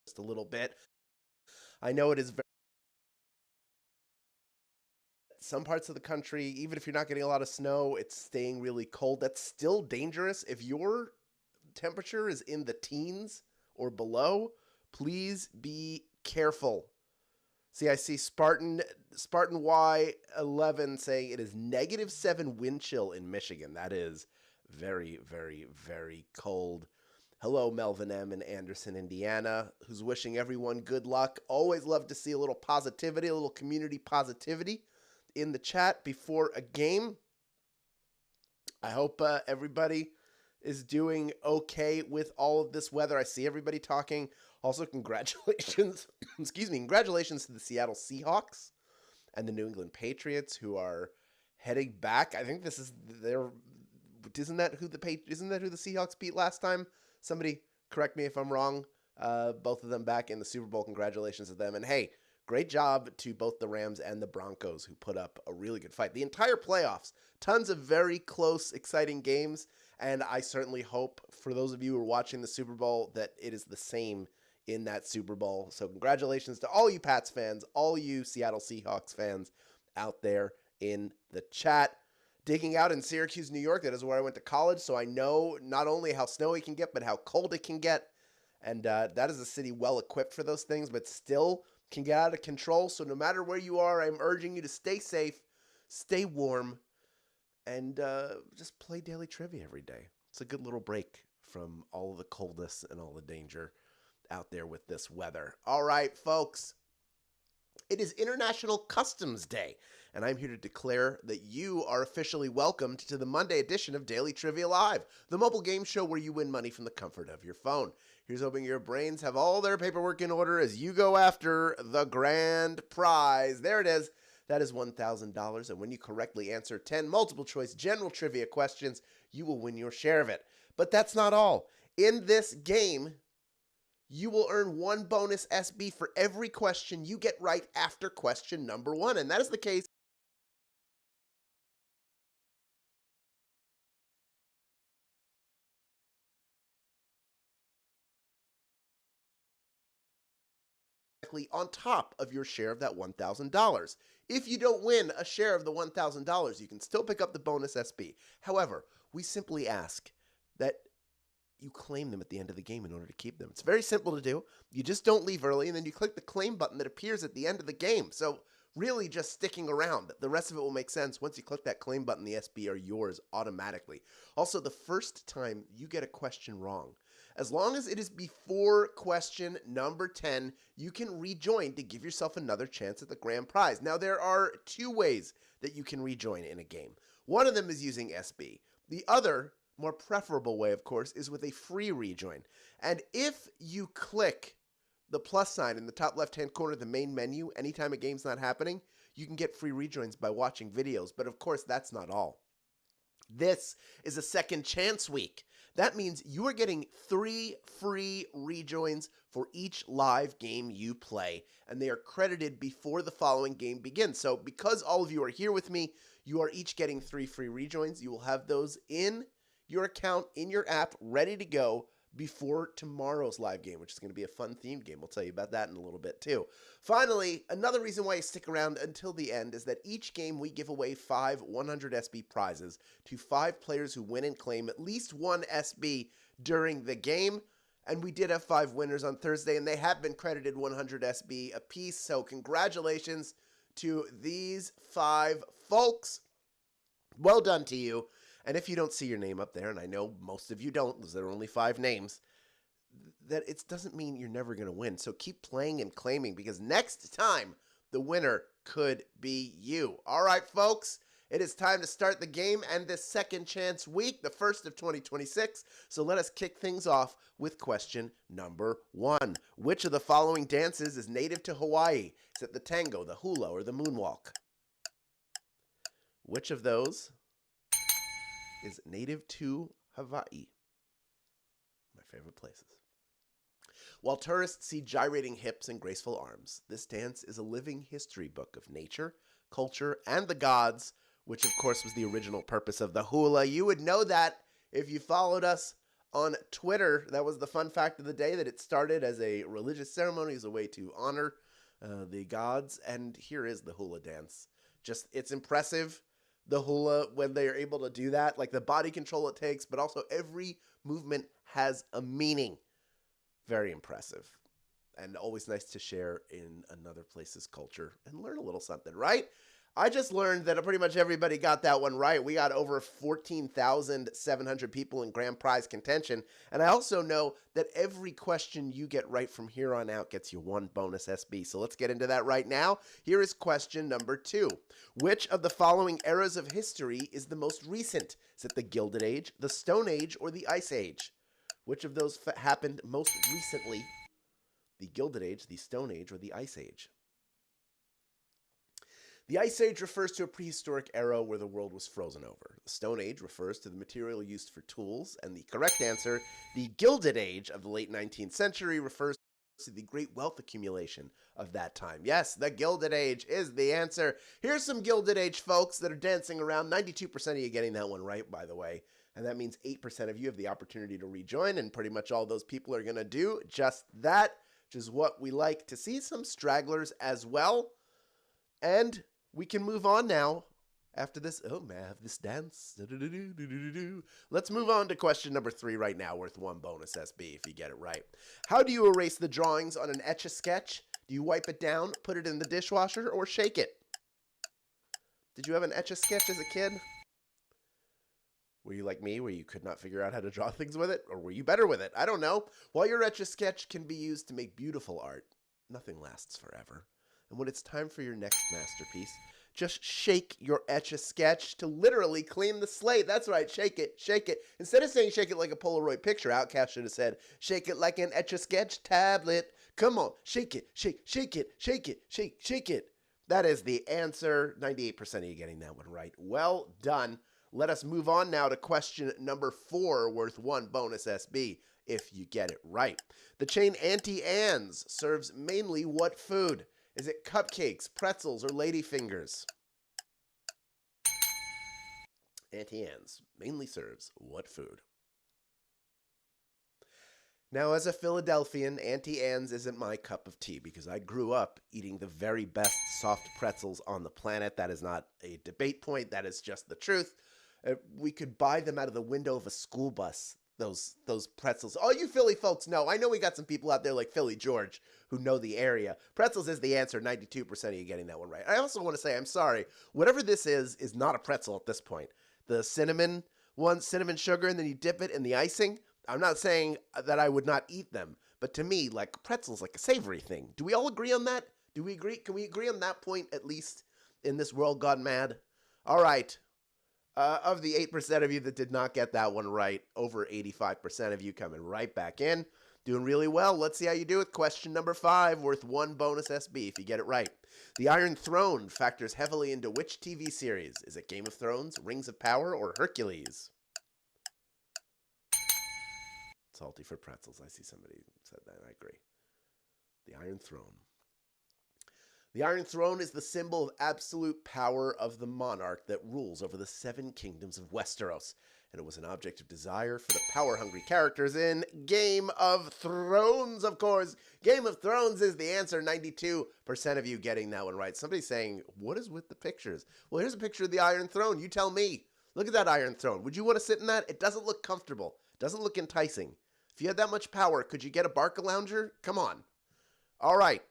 just a little bit. I know it is very, some parts of the country, even if you're not getting a lot of snow, it's staying really cold. That's still dangerous. If your temperature is in the teens or below, please be careful. See, I see Spartan Y11 saying it is -7 wind chill in Michigan. That is very, very, very cold. Hello, Melvin M. in Anderson, Indiana, who's wishing everyone good luck. Always love to see a little positivity, a little community positivity in the chat before a game. I hope everybody is doing okay with all of this weather. I see everybody talking. Also, congratulations, excuse me, congratulations to the Seattle Seahawks and the New England Patriots who are heading back. I think this is their. Isn't that who the Seahawks beat last time? Somebody correct me if I'm wrong. Both of them back in the Super Bowl. Congratulations to them. And hey, great job to both the Rams and the Broncos who put up a really good fight. The entire playoffs, tons of very close, exciting games. And I certainly hope for those of you who are watching the Super Bowl that it is the same in that Super Bowl. So congratulations to all you Pats fans, all you Seattle Seahawks fans out there in the chat. Digging out in Syracuse, New York, that is where I went to college, so I know not only how snowy it can get, but how cold it can get. And that is a city well equipped for those things, but still can get out of control. So no matter where you are, I'm urging you to stay safe, stay warm, and just play daily trivia every day. It's a good little break from all of the coldness and all the danger out there with this weather. All right, folks. It is International Customs Day, and I'm here to declare that you are officially welcomed to the Monday edition of Daily Trivia Live, the mobile game show where you win money from the comfort of your phone. Here's hoping your brains have all their paperwork in order as you go after the grand prize. There it is. That is $1,000, and when you correctly answer 10 multiple-choice general trivia questions, you will win your share of it. But that's not all. In this game, you will earn one bonus SB for every question you get right after question number 1. And that is the case on top of your share of that $1,000. If you don't win a share of the $1,000, you can still pick up the bonus SB. However, we simply ask that you claim them at the end of the game in order to keep them. It's very simple to do. You just don't leave early, and then you click the claim button that appears at the end of the game. So really just sticking around. The rest of it will make sense. Once you click that claim button, the SB are yours automatically. Also, the first time you get a question wrong, as long as it is before question number 10, you can rejoin to give yourself another chance at the grand prize. Now, there are 2 ways that you can rejoin in a game. One of them is using SB. The other, more preferable way, of course, is with a free rejoin. And if you click the plus sign in the top left-hand corner of the main menu anytime a game's not happening, you can get free rejoins by watching videos. But of course, that's not all. This is a second chance week. That means you are getting 3 free rejoins for each live game you play, and they are credited before the following game begins. So because all of you are here with me, you are each getting 3 free rejoins. You will have those in your account, in your app, ready to go before tomorrow's live game, which is going to be a fun themed game. We'll tell you about that in a little bit too. Finally, another reason why you stick around until the end is that each game we give away 5 100 SB prizes to 5 players who win and claim at least 1 SB during the game. And we did have 5 winners on Thursday, and they have been credited 100 SB apiece. So congratulations to these 5 folks. Well done to you. And if you don't see your name up there, and I know most of you don't, because there are only 5 names, that it doesn't mean you're never going to win. So keep playing and claiming, because next time, the winner could be you. All right, folks, it is time to start the game and this second chance week, the first of 2026. So let us kick things off with question number 1. Which of the following dances is native to Hawaii? Is it the tango, the hula, or the moonwalk? Which of those is native to Hawaii? My favorite places. While tourists see gyrating hips and graceful arms, this dance is a living history book of nature, culture, and the gods, which of course was the original purpose of the hula. You would know that if you followed us on Twitter. That was the fun fact of the day, that it started as a religious ceremony, as a way to honor the gods. And here is the hula dance. Just, it's impressive, the hula, when they are able to do that, like the body control it takes, but also every movement has a meaning. Very impressive. And always nice to share in another place's culture and learn a little something, right? I just learned that pretty much everybody got that one right. We got over 14,700 people in grand prize contention. And I also know that every question you get right from here on out gets you one bonus SB. So let's get into that right now. Here is question number 2. Which of the following eras of history is the most recent? Is it the Gilded Age, the Stone Age, or the Ice Age? Which of those happened most recently? The Gilded Age, the Stone Age, or the Ice Age? The Ice Age refers to a prehistoric era where the world was frozen over. The Stone Age refers to the material used for tools. And the correct answer, the Gilded Age of the late 19th century, refers to the great wealth accumulation of that time. Yes, the Gilded Age is the answer. Here's some Gilded Age folks that are dancing around. 92% of you getting that one right, by the way. And that means 8% of you have the opportunity to rejoin. And pretty much all those people are going to do just that, which is what we like to see. Some stragglers as well. And we can move on now after this. Oh, man, this dance. Let's move on to question number 3 right now, worth one bonus SB if you get it right. How do you erase the drawings on an Etch-a-Sketch? Do you wipe it down, put it in the dishwasher, or shake it? Did you have an Etch-a-Sketch as a kid? Were you like me, where you could not figure out how to draw things with it? Or were you better with it? I don't know. While your Etch-a-Sketch can be used to make beautiful art, nothing lasts forever. And when it's time for your next masterpiece, just shake your Etch-a-Sketch to literally clean the slate. That's right, shake it, shake it. Instead of saying shake it like a Polaroid picture, Outcast should have said shake it like an Etch-a-Sketch tablet. Come on, shake it, shake it, shake it, shake it. That is the answer. 98% of you getting that one right. Well done. Let us move on now to question number 4, worth one bonus SB if you get it right. The chain Auntie Anne's serves mainly what food? Is it cupcakes, pretzels, or ladyfingers? Auntie Anne's mainly serves what food? Now, as a Philadelphian, Auntie Anne's isn't my cup of tea because I grew up eating the very best soft pretzels on the planet. That is not a debate point. That is just the truth. We could buy them out of the window of a school bus. Those pretzels. All you Philly folks know. I know we got some people out there like Philly George who know the area. Pretzels is the answer. 92% of you getting that one right. I also want to say, I'm sorry. Whatever this is not a pretzel at this point. The cinnamon one, cinnamon sugar, and then you dip it in the icing. I'm not saying that I would not eat them, but to me, like, pretzel's like a savory thing. Do we all agree on that? Do we agree? Can we agree on that point, at least, in this world gone mad? All right. Of the 8% of you that did not get that one right, over 85% of you coming right back in. Doing really well. Let's see how you do with question number 5, worth one bonus SB if you get it right. The Iron Throne factors heavily into which TV series? Is it Game of Thrones, Rings of Power, or Hercules? Salty for pretzels. I see somebody said that. I agree. The Iron Throne. The Iron Throne is the symbol of absolute power of the monarch that rules over the 7 kingdoms of Westeros, and it was an object of desire for the power-hungry characters in Game of Thrones, of course. Game of Thrones is the answer. 92% of you getting that one right. Somebody's saying, what is with the pictures? Well, here's a picture of the Iron Throne. You tell me. Look at that Iron Throne. Would you want to sit in that? It doesn't look comfortable. It doesn't look enticing. If you had that much power, could you get a Barca-lounger? Come on. All right,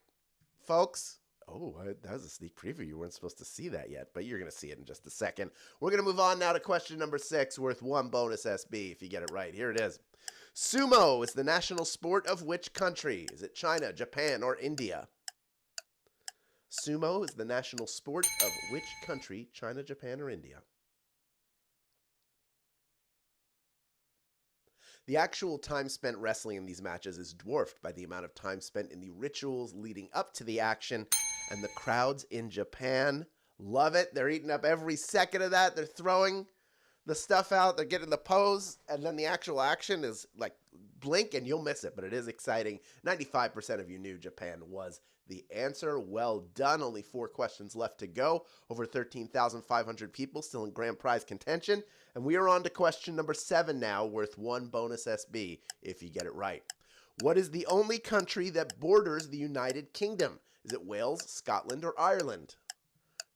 folks. Oh, that was a sneak preview. You weren't supposed to see that yet, but you're going to see it in just a second. We're going to move on now to question number 6, worth one bonus SB if you get it right. Here it is. Sumo is the national sport of which country? Is it China, Japan, or India? Sumo is the national sport of which country? China, Japan, or India? The actual time spent wrestling in these matches is dwarfed by the amount of time spent in the rituals leading up to the action, and the crowds in Japan love it. They're eating up every second of that. They're throwing the stuff out. They're getting the pose, and then the actual action is like blink and you'll miss it, but it is exciting. 95% of you knew Japan was the answer. Well done. Only 4 questions left to go. Over 13,500 people still in grand prize contention. And we are on to question number 7 now, worth 1 bonus SB if you get it right. What is the only country that borders the United Kingdom? Is it Wales, Scotland, or Ireland?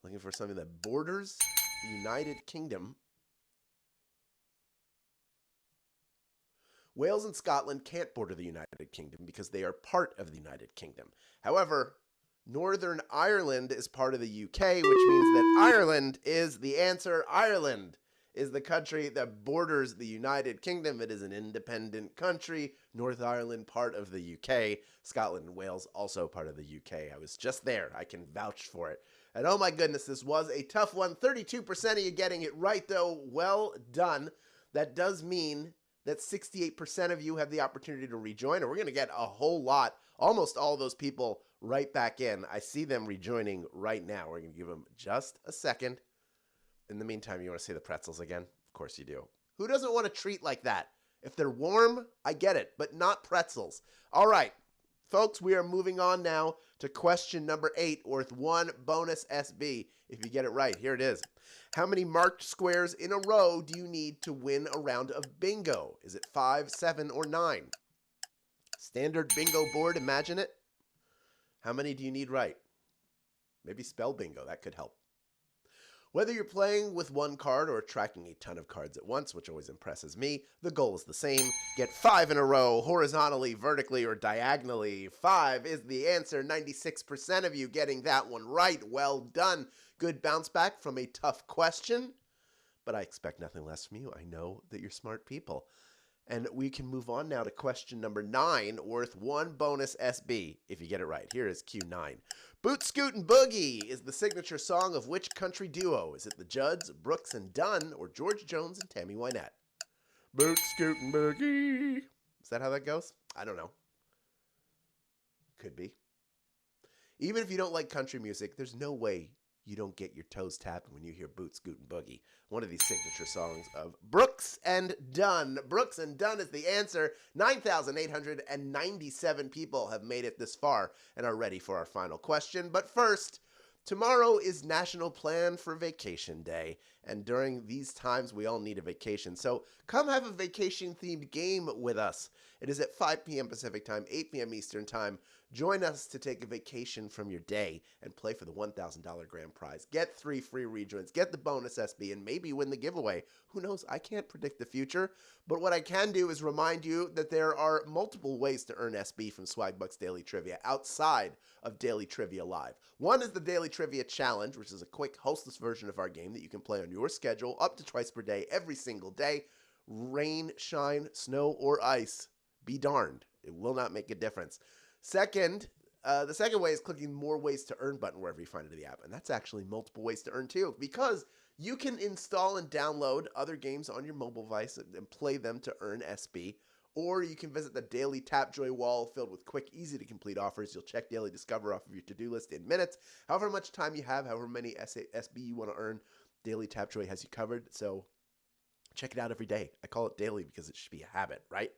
Looking for something that borders the United Kingdom. Wales and Scotland can't border the United Kingdom because they are part of the United Kingdom. However, Northern Ireland is part of the UK, which means that Ireland is the answer. Ireland is the country that borders the United Kingdom. It is an independent country. Northern Ireland, part of the UK. Scotland and Wales, also part of the UK. I was just there. I can vouch for it. And oh my goodness, this was a tough one. 32% of you getting it right, though. Well done. That does mean that 68% of you have the opportunity to rejoin, and we're going to get a whole lot, almost all of those people right back in. I see them rejoining right now. We're going to give them just a second. In the meantime, you want to say the pretzels again? Of course you do. Who doesn't want a treat like that? If they're warm, I get it, but not pretzels. All right, folks, we are moving on now to question number 8, worth 1 bonus SB. If you get it right, here it is. How many marked squares in a row do you need to win a round of bingo? Is it 5, 7, or 9? Standard bingo board, imagine it. How many do you need right? Maybe spell bingo, that could help. Whether you're playing with one card or tracking a ton of cards at once, which always impresses me, the goal is the same. Get 5 in a row, horizontally, vertically, or diagonally. 5 is the answer. 96% of you getting that one right. Well done. Good bounce back from a tough question, but I expect nothing less from you. I know that you're smart people. And we can move on now to question number 9, worth 1 bonus SB, if you get it right. Here is Q9. Boot, Scoot, and Boogie is the signature song of which country duo? Is it the Judds, Brooks and Dunn, or George Jones and Tammy Wynette? Boot, Scoot, and Boogie. Is that how that goes? I don't know. Could be. Even if you don't like country music, there's no way you don't get your toes tapping when you hear Boot, Scoot, and Boogie, one of these signature songs of Brooks and Dunn. Brooks and Dunn is the answer. 9,897 people have made it this far and are ready for our final question. But first, tomorrow is National Plan for Vacation Day, and during these times, we all need a vacation. So come have a vacation-themed game with us. It is at 5 p.m. Pacific Time, 8 p.m. Eastern Time. Join us to take a vacation from your day and play for the $1,000 grand prize. Get 3 free rejoins, get the bonus SB, and maybe win the giveaway. Who knows? I can't predict the future, but what I can do is remind you that there are multiple ways to earn SB from Swagbucks Daily Trivia outside of Daily Trivia Live. One is the Daily Trivia Challenge, which is a quick, hostless version of our game that you can play on your schedule up to twice per day, every single day. Rain, shine, snow, or ice, be darned. It will not make a difference. Second, the second way is clicking more ways to earn button wherever you find it in the app. And that's actually multiple ways to earn too, because you can install and download other games on your mobile device and play them to earn SB. Or you can visit the Daily Tapjoy wall filled with quick, easy to complete offers. You'll check Daily Discover off of your to-do list in minutes. However much time you have, however many SB you want to earn, Daily Tapjoy has you covered. So check it out every day. I call it daily because it should be a habit, right?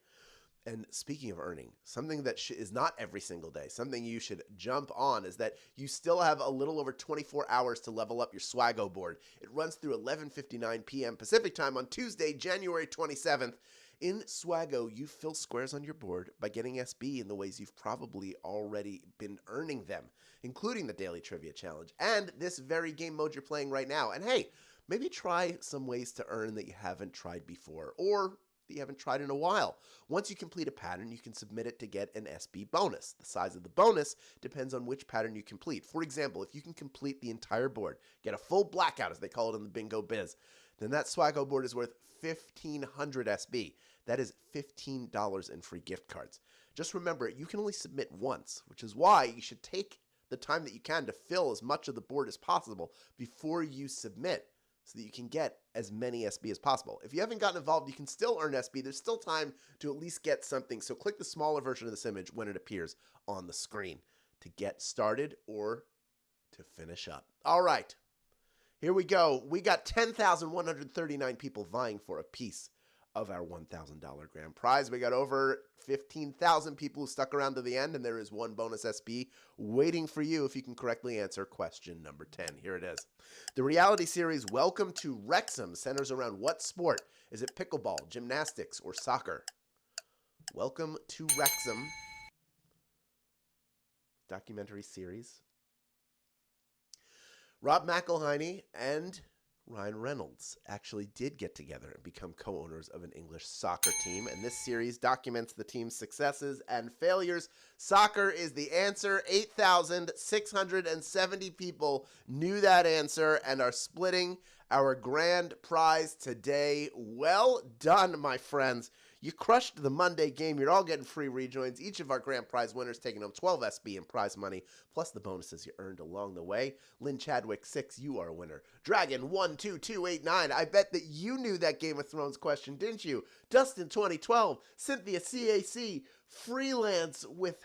And speaking of earning, something that is not every single day, something you should jump on is that you still have a little over 24 hours to level up your Swaggo board. It runs through 11:59 p.m. Pacific Time on Tuesday, January 27th. In Swaggo, you fill squares on your board by getting SB in the ways you've probably already been earning them, including the Daily Trivia Challenge and this very game mode you're playing right now. And hey, maybe try some ways to earn that you haven't tried before, or that you haven't tried in a while. Once you complete a pattern, you can submit it to get an SB bonus. The size of the bonus depends on which pattern you complete. For example, if you can complete the entire board, get a full blackout, as they call it in the bingo biz, then that Swaggo board is worth 1,500 SB. That is $15 in free gift cards. Just remember, you can only submit once, which is why you should take the time that you can to fill as much of the board as possible before you submit, so that you can get as many SB as possible. If you haven't gotten involved, you can still earn SB. There's still time to at least get something. So click the smaller version of this image when it appears on the screen to get started or to finish up. All right, here we go. We got 10,139 people vying for a piece of our $1,000 grand prize. We got over 15,000 people who stuck around to the end, and there is one bonus SB waiting for you if you can correctly answer question number 10. Here it is. The reality series Welcome to Wrexham centers around what sport? Is it pickleball, gymnastics, or soccer? Welcome to Wrexham documentary series. Rob McElhenney and Ryan Reynolds actually did get together and become co-owners of an English soccer team, and this series documents the team's successes and failures. Soccer is the answer. 8,670 people knew that answer and are splitting our grand prize today. Well done, my friends. You crushed the Monday game. You're all getting free rejoins. Each of our grand prize winners taking home 12 SB in prize money, plus the bonuses you earned along the way. Lynn Chadwick 6, you are a winner. Dragon 12289, I bet that you knew that Game of Thrones question, didn't you? Dustin 2012, Cynthia CAC, freelance with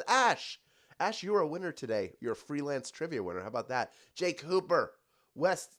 Ash. Ash, you're a winner today. You're a freelance trivia winner. How about that? Jake Hooper, West